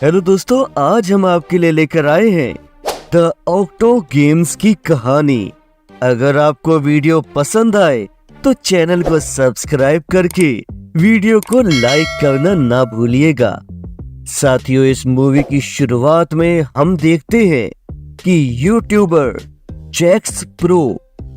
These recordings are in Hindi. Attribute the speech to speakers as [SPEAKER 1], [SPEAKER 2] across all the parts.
[SPEAKER 1] हेलो दोस्तों, आज हम आपके लिए लेकर आए हैं द ऑक्टो गेम्स की कहानी। अगर आपको वीडियो पसंद आए तो चैनल को सब्सक्राइब करके वीडियो को लाइक करना ना भूलिएगा। साथियों, इस मूवी की शुरुआत में हम देखते हैं कि YouTuber Jax Pro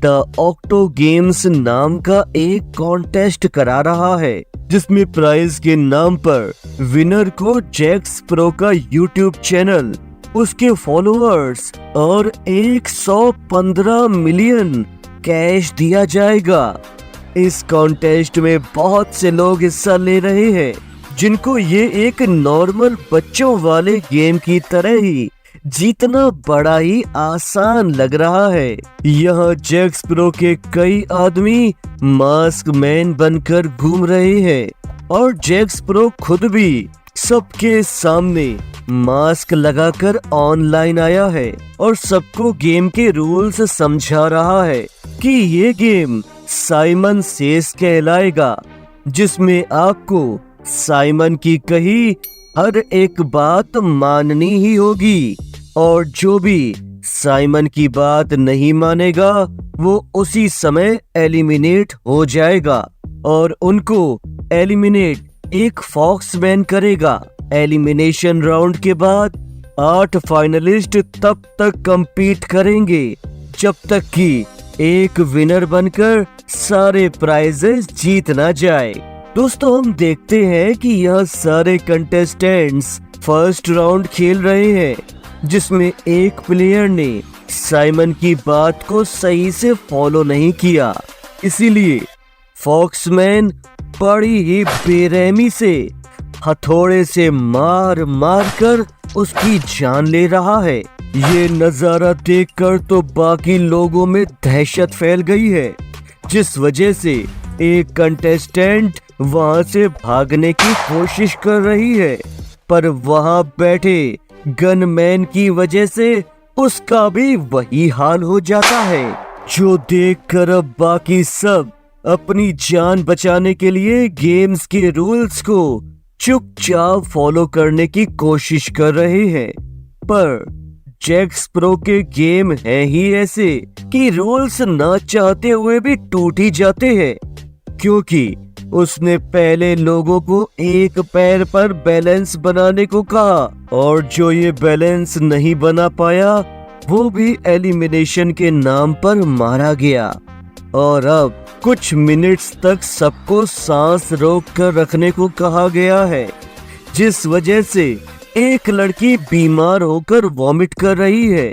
[SPEAKER 1] the Octo Games नाम का एक कॉन्टेस्ट करा रहा है, जिसमें प्राइज के नाम पर विनर को जैक्स प्रो का यूट्यूब चैनल, उसके फॉलोअर्स और 115 मिलियन कैश दिया जाएगा। इस कॉन्टेस्ट में बहुत से लोग हिस्सा ले रहे हैं, जिनको ये एक नॉर्मल बच्चों वाले गेम की तरह ही जीतना बड़ा ही आसान लग रहा है। यहाँ जैक्स प्रो के कई आदमी मास्क मैन बनकर घूम रहे हैं और जैक्स प्रो खुद भी सबके सामने मास्क लगाकर ऑनलाइन आया है और सबको गेम के रूल्स समझा रहा है कि ये गेम साइमन सेस कहलाएगा, जिसमें आपको साइमन की कही हर एक बात माननी ही होगी और जो भी साइमन की बात नहीं मानेगा वो उसी समय एलिमिनेट हो जाएगा और उनको एलिमिनेट एक फॉक्समैन करेगा। एलिमिनेशन राउंड के बाद 8 फाइनलिस्ट तब तक compete करेंगे जब तक कि एक विनर बनकर सारे प्राइजेस जीत ना जाए। दोस्तों, हम देखते हैं कि यह सारे कंटेस्टेंट्स फर्स्ट राउंड खेल रहे हैं, जिसमें एक प्लेयर ने साइमन की बात को सही से फॉलो नहीं किया, इसीलिए फॉक्समैन बड़ी ही बेरहमी से हथौड़े से मार मार कर उसकी जान ले रहा है। ये नजारा देखकर तो बाकी लोगों में दहशत फैल गई है, जिस वजह से एक कंटेस्टेंट वहां से भागने की कोशिश कर रही है, पर वहां बैठे गनमैन की वजह से उसका भी वही हाल हो जाता है, जो देखकर अब बाकी सब अपनी जान बचाने के लिए गेम्स के रूल्स को चुपचाप फॉलो करने की कोशिश कर रहे हैं। पर जैक्स प्रो के गेम है ही ऐसे कि रूल्स ना चाहते हुए भी टूट ही जाते हैं, क्योंकि उसने पहले लोगों को एक पैर पर बैलेंस बनाने को कहा और जो ये बैलेंस नहीं बना पाया वो भी एलिमिनेशन के नाम पर मारा गया। और अब कुछ मिनट्स तक सबको सांस रोक कर रखने को कहा गया है, जिस वजह से एक लड़की बीमार होकर वॉमिट कर रही है,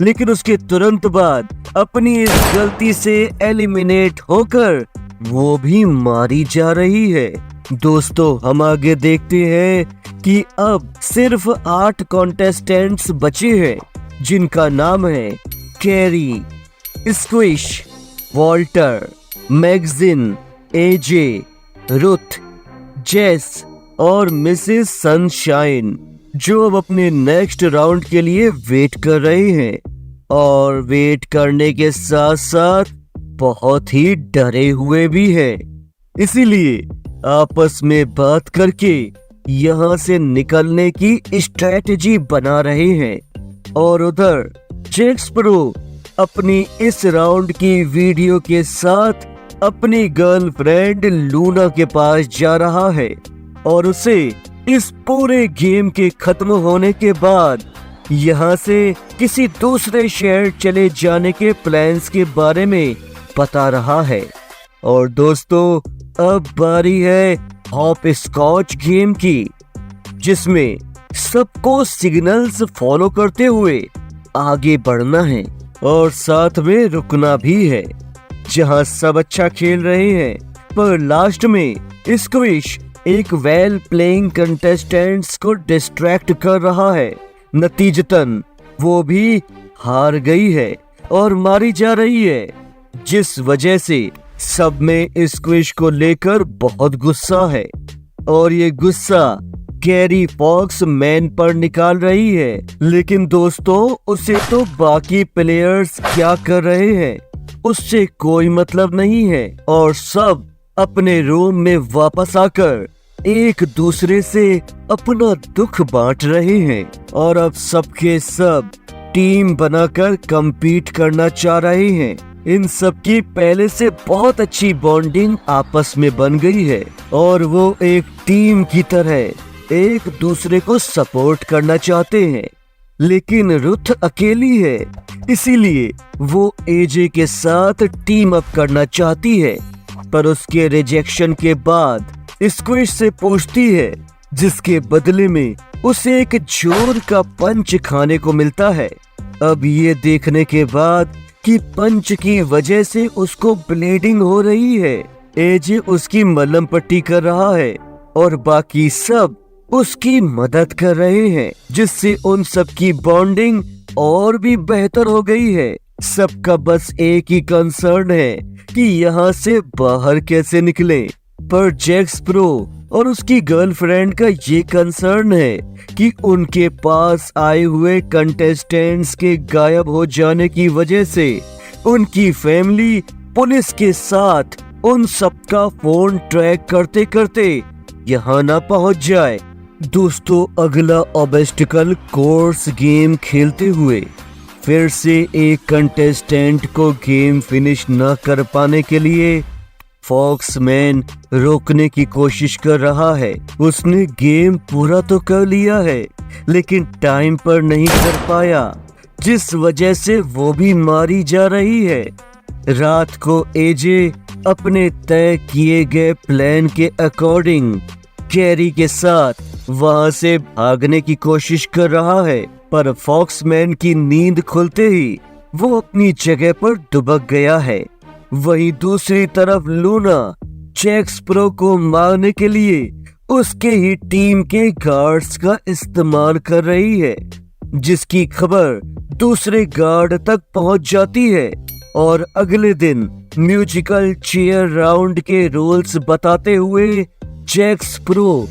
[SPEAKER 1] लेकिन उसके तुरंत बाद अपनी इस गलती से एलिमिनेट होकर वो भी मारी जा रही है। दोस्तों, हम आगे देखते हैं कि अब सिर्फ 8 कॉन्टेस्टेंट्स बचे हैं, जिनका नाम है कैरी, स्क्विश, वॉल्टर, मैगजिन, एजे, रुथ, जेस और मिसेस सनशाइन, जो अब अपने नेक्स्ट राउंड के लिए वेट कर रहे हैं और वेट करने के साथ साथ बहुत ही डरे हुए भी हैं। इसीलिए आपस में बात करके यहाँ से निकलने की स्ट्रेटजी बना रहे हैं और उधर जैक्स प्रो अपनी इस राउंड की वीडियो के साथ अपनी गर्लफ्रेंड लूना के पास जा रहा है और उसे इस पूरे गेम के खत्म होने के बाद यहाँ से किसी दूसरे शहर चले जाने के प्लान्स के बारे में बता रहा है। और दोस्तों, अब बारी है हॉप स्कॉच गेम की, जिसमें सबको सिग्नल्स फॉलो करते हुए आगे बढ़ना है और साथ में रुकना भी है। जहां सब अच्छा खेल रहे हैं, पर लास्ट में स्क्विश एक वेल प्लेइंग कंटेस्टेंट्स को डिस्ट्रैक्ट कर रहा है। नतीजतन वो भी हार गई है और मारी जा रही है, जिस वजह से सब में स्क्विश को लेकर बहुत गुस्सा है और ये गुस्सा कैरी फॉक्स मैन पर निकाल रही है। लेकिन दोस्तों, उसे तो बाकी प्लेयर्स क्या कर रहे हैं उससे कोई मतलब नहीं है और सब अपने रूम में वापस आकर एक दूसरे से अपना दुख बांट रहे हैं और अब सबके सब टीम बनाकर compete करना चाह रहे हैं। इन सब की पहले से बहुत अच्छी बॉन्डिंग आपस में बन गई है और वो एक टीम की तरह एक दूसरे को सपोर्ट करना चाहते हैं। लेकिन रुथ अकेली है, इसीलिए वो एजे के साथ टीम अप करना चाहती है, पर उसके रिजेक्शन के बाद स्क्विश से पूछती है, जिसके बदले में उसे एक जोर का पंच खाने को मिलता है। अब ये देखने के बाद कि पंच की वजह से उसको ब्लीडिंग हो रही है, एजे उसकी मलहम पट्टी कर रहा है और बाकी सब उसकी मदद कर रहे हैं, जिससे उन सब की बॉन्डिंग और भी बेहतर हो गई है। सबका बस एक ही कंसर्न है कि यहाँ से बाहर कैसे निकलें। पर जैक स्प्रो और उसकी गर्लफ्रेंड का ये कंसर्न है कि उनके पास आए हुए कंटेस्टेंट्स के गायब हो जाने की वजह से उनकी फैमिली पुलिस के साथ उन सबका फोन ट्रैक करते करते यहाँ ना पहुँच जाए। दोस्तों, अगला ऑब्स्टिकल कोर्स गेम खेलते हुए फिर से एक कंटेस्टेंट को गेम फिनिश न कर पाने के लिए फॉक्समैन रोकने की कोशिश कर रहा है। उसने गेम पूरा तो कर लिया है, लेकिन टाइम पर नहीं कर पाया, जिस वजह से वो भी मारी जा रही है। रात को एजे अपने तय किए गए प्लान के अकॉर्डिंग कैरी के साथ वहां से भागने की कोशिश कर रहा है, पर फॉक्समैन की नींद खुलते ही वो अपनी जगह पर दुबक गया है। वहीं दूसरी तरफ लूना जैक स्प्रो को मारने के लिए उसके ही टीम के गार्ड्स का इस्तेमाल कर रही है, जिसकी खबर दूसरे गार्ड तक पहुंच जाती है और अगले दिन म्यूजिकल चेयर राउंड के रूल्स बताते हुए जैक स्प्रो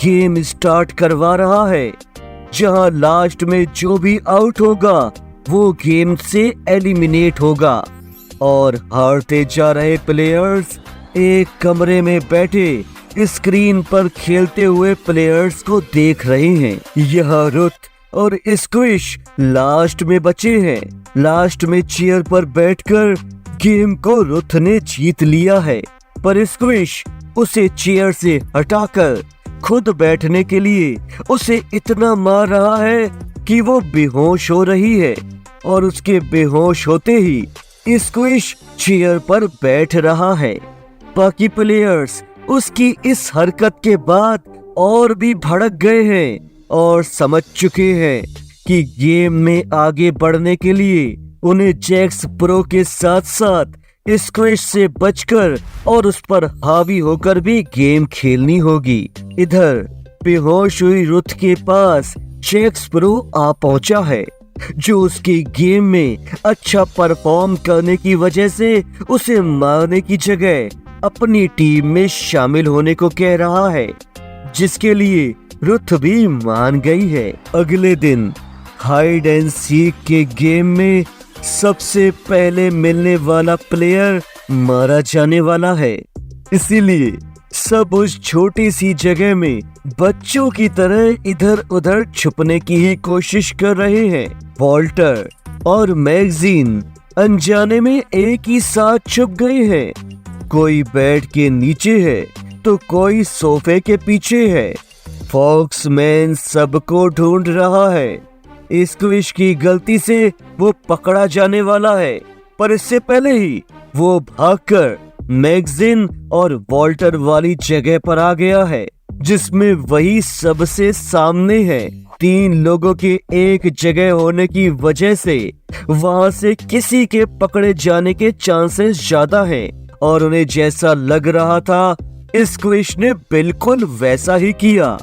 [SPEAKER 1] गेम स्टार्ट करवा रहा है, जहां लास्ट में जो भी आउट होगा वो गेम से एलिमिनेट होगा और हारते जा रहे प्लेयर्स एक कमरे में बैठे स्क्रीन पर खेलते हुए प्लेयर्स को देख रहे हैं। यह रुथ और स्क्विश लास्ट में बचे हैं। लास्ट में चेयर पर बैठकर गेम को रुथ ने जीत लिया है, पर स्क्विश उसे चेयर से हटाकर खुद बैठने के लिए उसे इतना मार रहा है कि वो बेहोश हो रही है और उसके बेहोश होते ही स्क्विश चेयर पर बैठ रहा है। बाकी प्लेयर्स उसकी इस हरकत के बाद और भी भड़क गए हैं और समझ चुके हैं कि गेम में आगे बढ़ने के लिए उन्हें जैक स्प्रो के साथ साथ स्क्विश से बचकर और उस पर हावी होकर भी गेम खेलनी होगी। इधर बेहोश हुई रुथ के पास जैक स्प्रो आ पहुंचा है, जो उसके गेम में अच्छा परफॉर्म करने की वजह से उसे मारने की जगह अपनी टीम में शामिल होने को कह रहा है, जिसके लिए रुथ भी मान गई है। अगले दिन हाइड एंड सीक के गेम में सबसे पहले मिलने वाला प्लेयर मारा जाने वाला है, इसीलिए सब उस छोटी सी जगह में बच्चों की तरह इधर उधर छुपने की ही कोशिश कर रहे हैं। वॉल्टर और मैगजीन अनजाने में एक ही साथ छुप गए हैं। कोई बेड के नीचे है तो कोई सोफे के पीछे है। फॉक्समैन सबको ढूंढ रहा है। स्क्विश की गलती से वो पकड़ा जाने वाला है, पर इससे पहले ही वो भागकर मैगजीन और वॉल्टर वाली जगह पर आ गया है, जिसमें वही सबसे सामने है। 3 लोगों के एक जगह होने की वजह से वहां से किसी के पकड़े जाने के चांसेस ज्यादा हैं और उन्हें जैसा लग रहा था स्क्विश ने बिल्कुल वैसा ही किया।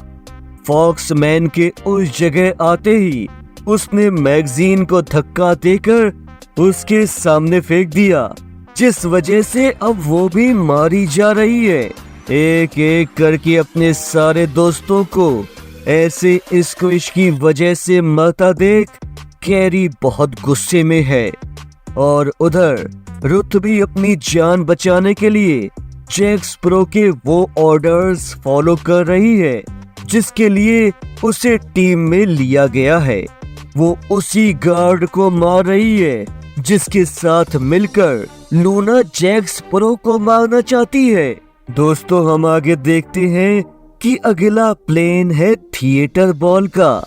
[SPEAKER 1] फॉक्समैन के उस जगह आते ही उसने मैगजीन को धक्का देकर उसके सामने फेंक दिया, जिस वजह से अब वो भी मारी जा रही है। एक एक करके अपने सारे दोस्तों को ऐसे स्क्विश की वजह से मरता देख कैरी बहुत गुस्से में है और उधर रुथ भी अपनी जान बचाने के लिए जैक स्पैरो के वो ऑर्डर्स फॉलो कर रही है जिसके लिए उसे टीम में लिया गया है। वो उसी गार्ड को मार रही है जिसके साथ मिलकर लूना जैक स्पैरो को मारना चाहती है। दोस्तों हम आगे देखते हैं कि अगला प्लेन है थिएटर बॉल का।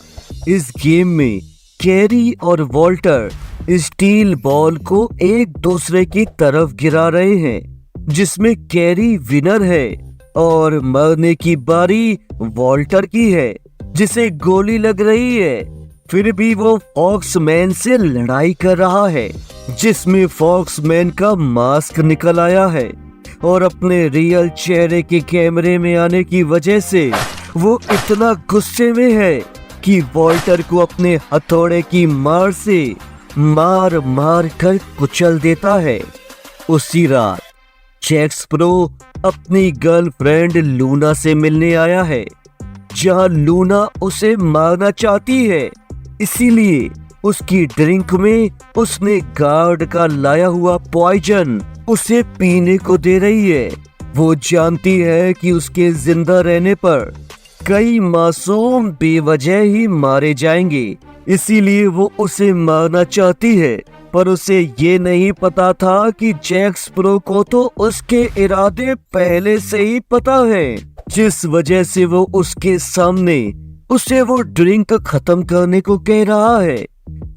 [SPEAKER 1] इस गेम में कैरी और वॉल्टर स्टील बॉल को एक दूसरे की तरफ गिरा रहे हैं, जिसमें कैरी विनर है और मरने की बारी वॉल्टर की है जिसे गोली लग रही है। फिर भी वो फॉक्समैन से लड़ाई कर रहा है जिसमें फॉक्समैन का मास्क निकल आया है और अपने रियल चेहरे के कैमरे में आने की वजह से वो इतना गुस्से में है कि वॉल्टर को अपने हथौड़े की मार से मार मार कर कुचल देता है। उसी रात जैक स्पैरो अपनी गर्लफ्रेंड लूना से मिलने आया है, जहां लूना उसे मारना चाहती है। इसीलिए उसकी ड्रिंक में उसने गार्ड का लाया हुआ पॉइजन उसे पीने को दे रही है। वो जानती है कि उसके जिंदा रहने पर कई मासूम बेवजह ही मारे जाएंगे, इसीलिए वो उसे मारना चाहती है। पर उसे ये नहीं पता था कि जैक स्पैरो को तो उसके इरादे पहले से ही पता है, जिस वजह से वो उसके सामने उसे वो ड्रिंक खत्म करने को कह रहा है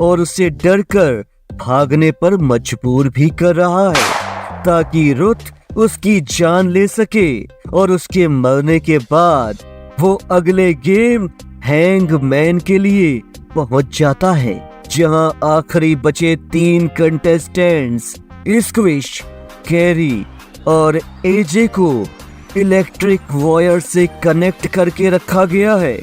[SPEAKER 1] और उसे डरकर भागने पर मजबूर भी कर रहा है ताकि रुथ उसकी जान ले सके। और उसके मरने के बाद वो अगले गेम हैंगमैन के लिए पहुंच जाता है, जहां आखिरी बचे 3 कंटेस्टेंट्स स्क्विश, कैरी और एजे को इलेक्ट्रिक वायर से कनेक्ट करके रखा गया है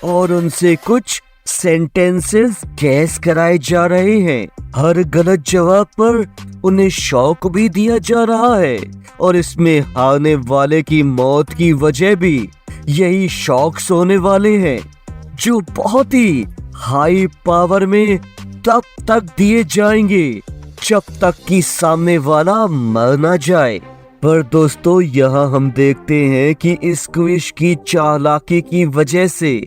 [SPEAKER 1] और उनसे कुछ सेंटेंसेस गैस कराए जा रहे हैं। हर गलत जवाब पर उन्हें शॉक भी दिया जा रहा है और इसमें हारने वाले की मौत की वजह भी यही शॉक्स होने वाले हैं, जो बहुत ही हाई पावर में तब तक दिए जाएंगे जब तक कि सामने वाला मर ना जाए। पर दोस्तों यहाँ हम देखते हैं कि स्क्विश की चालाकी की वजह से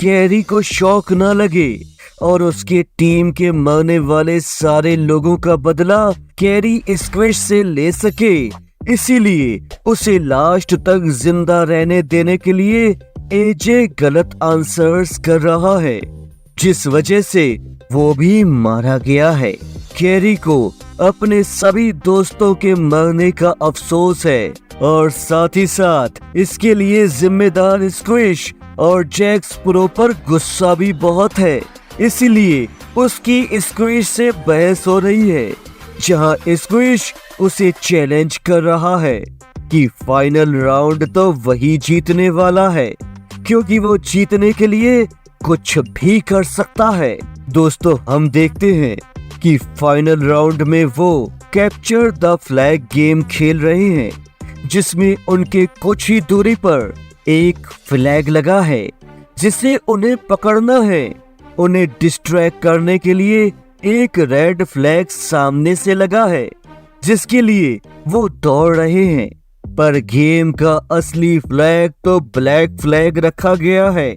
[SPEAKER 1] कैरी को शौक न लगे और उसके टीम के मरने वाले सारे लोगों का बदला कैरी स्क्विश से ले सके। इसीलिए उसे लास्ट तक जिंदा रहने देने के लिए एजे गलत आंसर्स कर रहा है, जिस वजह से वो भी मारा गया है। कैरी को अपने सभी दोस्तों के मरने का अफसोस है और साथ ही साथ इसके लिए जिम्मेदार स्क्विश और जैक स्पैरो पर गुस्सा भी बहुत है। इसीलिए उसकी स्क्विश से बहस हो रही है, जहां स्क्विश उसे चैलेंज कर रहा है कि फाइनल राउंड तो वही जीतने वाला है, क्योंकि वो जीतने के लिए कुछ भी कर सकता है। दोस्तों हम देखते हैं कि फाइनल राउंड में वो कैप्चर द फ्लैग गेम खेल रहे हैं, जिसमें उनके कुछ ही दूरी पर एक फ्लैग लगा है जिसे उन्हें पकड़ना है। उन्हें डिस्ट्रैक्ट करने के लिए एक रेड फ्लैग सामने से लगा है, जिसके लिए वो दौड़ रहे हैं। पर गेम का असली फ्लैग तो ब्लैक फ्लैग रखा गया है,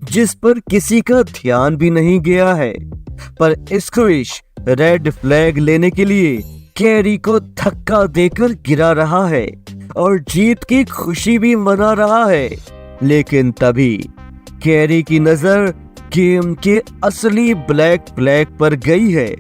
[SPEAKER 1] जिस पर किसी का ध्यान भी नहीं गया है। पर स्क्विश रेड फ्लैग लेने के लिए कैरी को धक्का देकर गिरा रहा है और जीत की खुशी भी मना रहा है। लेकिन तभी कैरी की नजर गेम के असली ब्लैक फ्लैग पर गई है,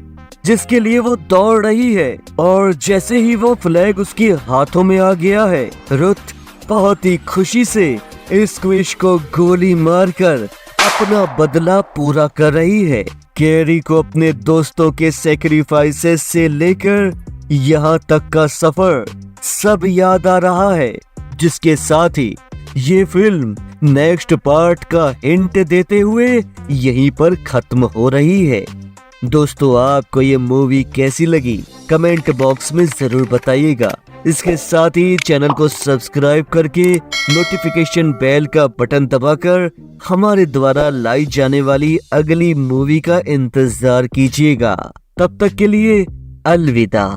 [SPEAKER 1] जिसके लिए वो दौड़ रही है। और जैसे ही वो फ्लैग उसके हाथों में आ गया है, रुथ बहुत ही खुशी से स्क्विश को गोली मारकर अपना बदला पूरा कर रही है। कैरी को अपने दोस्तों के सैक्रिफाइसेस से लेकर यहाँ तक का सफर सब याद आ रहा है, जिसके साथ ही ये फिल्म नेक्स्ट पार्ट का हिंट देते हुए यहीं पर खत्म हो रही है। दोस्तों आपको ये मूवी कैसी लगी कमेंट बॉक्स में जरूर बताइएगा। इसके साथ ही चैनल को सब्सक्राइब करके नोटिफिकेशन बेल का बटन दबाकर हमारे द्वारा लाई जाने वाली अगली मूवी का इंतजार कीजिएगा। तब तक के लिए अलविदा।